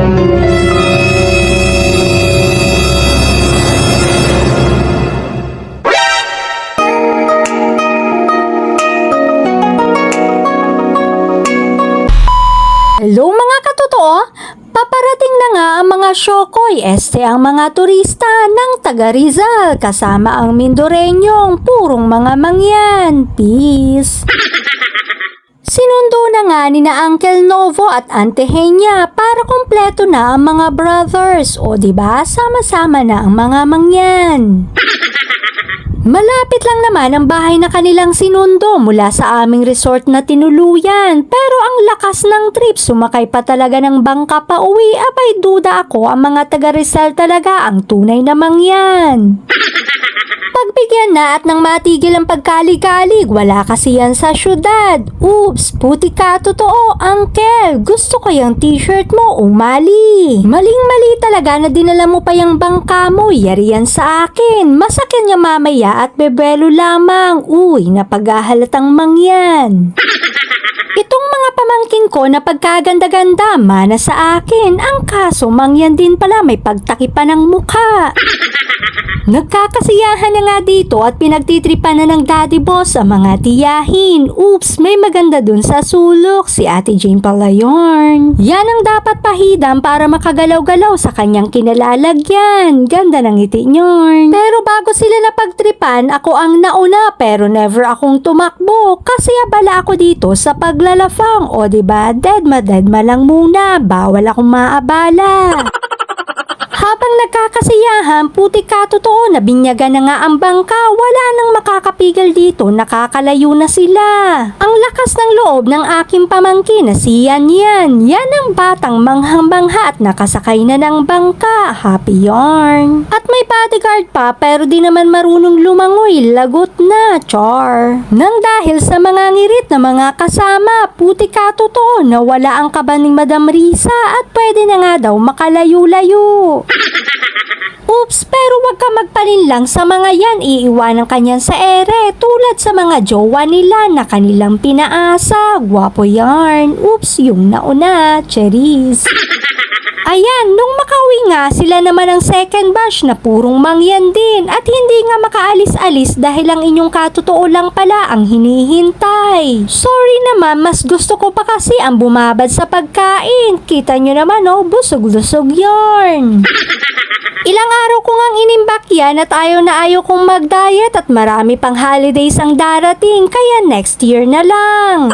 Hello mga katotoo! Paparating na nga ang mga Shokoy, ang mga turista ng taga Rizal kasama ang Mindoreñong purong mga mangyan. Peace! Sinundo na nga ni na Uncle Novo at Ante Henya para kompleto na ang mga brothers o diba sama-sama na ang mga mangyan. Malapit lang naman ang bahay na kanilang sinundo mula sa aming resort na tinuluyan, pero ang lakas ng trip, sumakay pa talaga ng bangka pa uwi, abay duda ako ang mga taga Rizal talaga ang tunay na mangyan. Pagbigyan na at nang matigil ang pagkalig-kalig, wala kasi yan sa syudad. Oops, puti ka, totoo, Uncle. Gusto ko yung t-shirt mo, umali. Maling-mali talaga na dinala mo pa yung bangka mo, yari yan sa akin. Masakin niya mamaya at bebelo lamang. Uy, napaghahalatang mangyan. Itong mga pamangkin ko na pagkaganda-ganda, mana sa akin. Ang kaso, mangyan din pala, may pagtakipan ng mukha. Nagkakasiyahan na nga dito at pinagtitripan na ng daddy boss ang mga tiyahin. Oops, may maganda dun sa sulok, si Ate Jane pala yun. Yan ang dapat pahidam para makagalaw-galaw sa kanyang kinalalagyan. Ganda ng ngiti nyon. Pero bago sila napagtripan, ako ang nauna pero never akong tumakbo kasi abala ako dito sa paglalafang. O diba, deadma lang muna, bawal akong maabala. Habang nagkakasiyahan, puti ka totoo, nabinyagan na nga ang bangka, wala nang makakapigil dito, nakakalayo na sila. Ang lakas ng loob ng aking pamangkin na si Yan. Yan ang batang manghang-bangha at nakasakay na ng bangka. Happy yarn. At may bodyguard pa pero di naman marunong lumangoy, lagot na, char. Nang dahil sa mga ngirit na mga kasama, puti ka totoo, nawala ang kaba ni Madam Risa at pwede na nga daw makalayo-layo. Oops, pero wag ka magpalinlang sa mga yan, iiwanan kanyan sa ere tulad sa mga jowa nila na kanilang pinaasa. Gwapo yarn. Oops, yung nauna, cherries. Ayan, nung makauwi nga, sila naman ang second batch na purong mangyan din at hindi nga makaalis-alis dahil ang inyong katotoo lang pala ang hinihintay. Sorry naman, mas gusto ko pa kasi ang bumabad sa pagkain. Kita nyo naman oh, busog-lusog yarn. Ilang araw ko ngang inimbak yan at ayaw na ayaw kong mag-diet at marami pang holidays ang darating kaya next year na lang.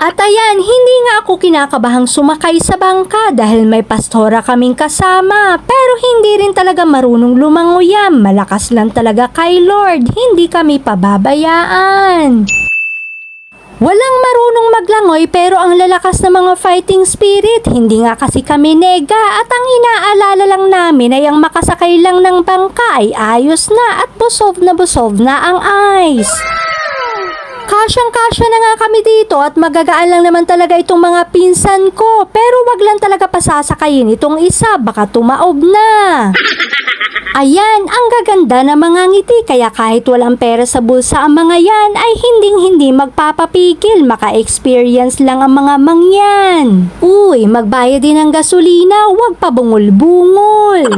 At ayan, hindi nga ako kinakabahang sumakay sa bangka dahil may pastora kaming kasama pero hindi rin talaga marunong lumangoy yan, malakas lang talaga kay Lord, hindi kami pababayaan. Walang marunong maglangoy pero ang lalakas na mga fighting spirit, hindi nga kasi kami nega at ang inaalala lang namin ay ang makasakay lang ng bangka ay ayos na at busog na ang ice. Kasyang-kasya na nga kami dito at magagaan lang naman talaga itong mga pinsan ko pero wag lang talaga pasasakayin itong isa, baka tumaob na. Ayan, ang gaganda ng mga ngiti kaya kahit walang pera sa bulsa ang mga yan ay hinding-hindi magpapapigil, maka-experience lang ang mga mangyan. Uy, magbayad din ng gasolina, wag pa bungol-bungol.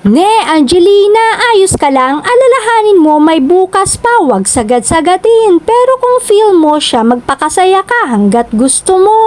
Ne, Angelina, ayos ka lang, alalahanin mo may bukas pa, wag sagad-sagatin. Pero kung feel mo siya, magpakasaya ka hanggat gusto mo.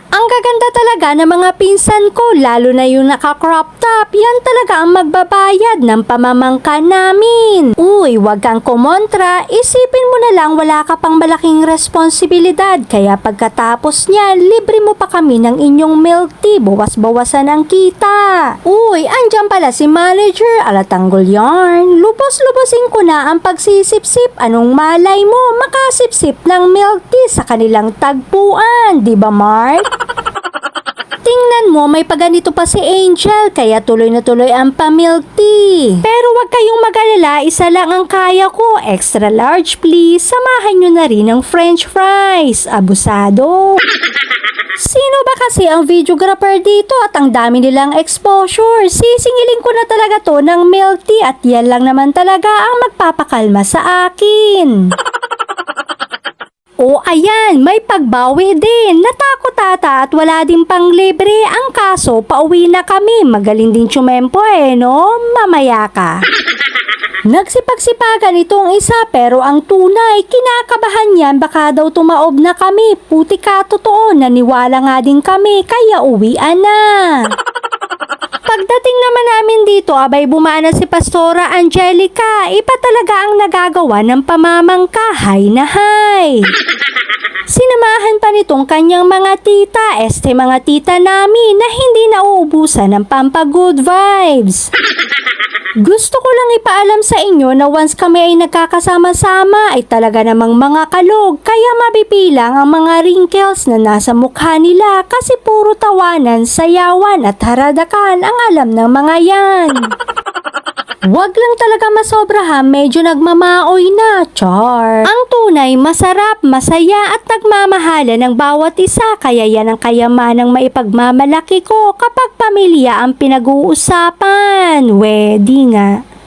Ang gaganda talaga ng mga pinsan ko, lalo na yung naka-crop top, yan talaga ang magbabayad ng pamamangka namin. Uy, wag kang kumontra, isipin mo na lang wala ka pang malaking responsibilidad, kaya pagkatapos niyan, libre mo pa kami ng inyong milk tea, bawas-bawasan ang kita. Uy, andyan pala si manager, alatanggol yarn, lubos-lubosin ko na ang pagsisip-sip, anong malay mo, makasip-sip ng milk tea sa kanilang tagpuan, di ba Mark? Tingnan mo, may paganito pa si Angel, kaya tuloy na tuloy ang pa-milk tea. Pero wag kayong mag-alala, isa lang ang kaya ko, extra large please, samahan nyo na rin ng french fries. Abusado. Sino ba kasi ang videographer dito at ang dami nilang exposure? Sisingilin ko na talaga to ng milk tea at yan lang naman talaga ang magpapakalma sa akin. O ayan, may pagbawi din. Natakot ata at wala din pang libre. Ang kaso, pauwi na kami. Magaling din tsumempo no? Mamaya ka. Nagsipagsipagan itong isa pero ang tunay, kinakabahan yan baka daw tumaob na kami. Puti ka, totoo, naniwala nga din kami kaya uwian na. Pagdating naman namin dito, abay bumana si Pastora Angelica. Iba talaga ang nagagawa ng pamamangkahay na hay. Sinamahan pa nitong kanyang mga tita, mga tita namin na hindi nauubusan ng pampagood vibes. Gusto ko lang ipaalam sa inyo na once kami ay nagkakasama-sama ay talaga namang mga kalog kaya mabibilang ang mga wrinkles na nasa mukha nila kasi puro tawanan, sayawan at haradakan ang alam ng mga yan. Wag lang talaga masobrahan, medyo nagmamaoy na, char. Ang tunay, masarap, masaya at nagmamahala ng bawat isa kaya yan ang kayamanang maipagmamalaki ko kapag pamilya ang pinag-uusapan. Wedi nga.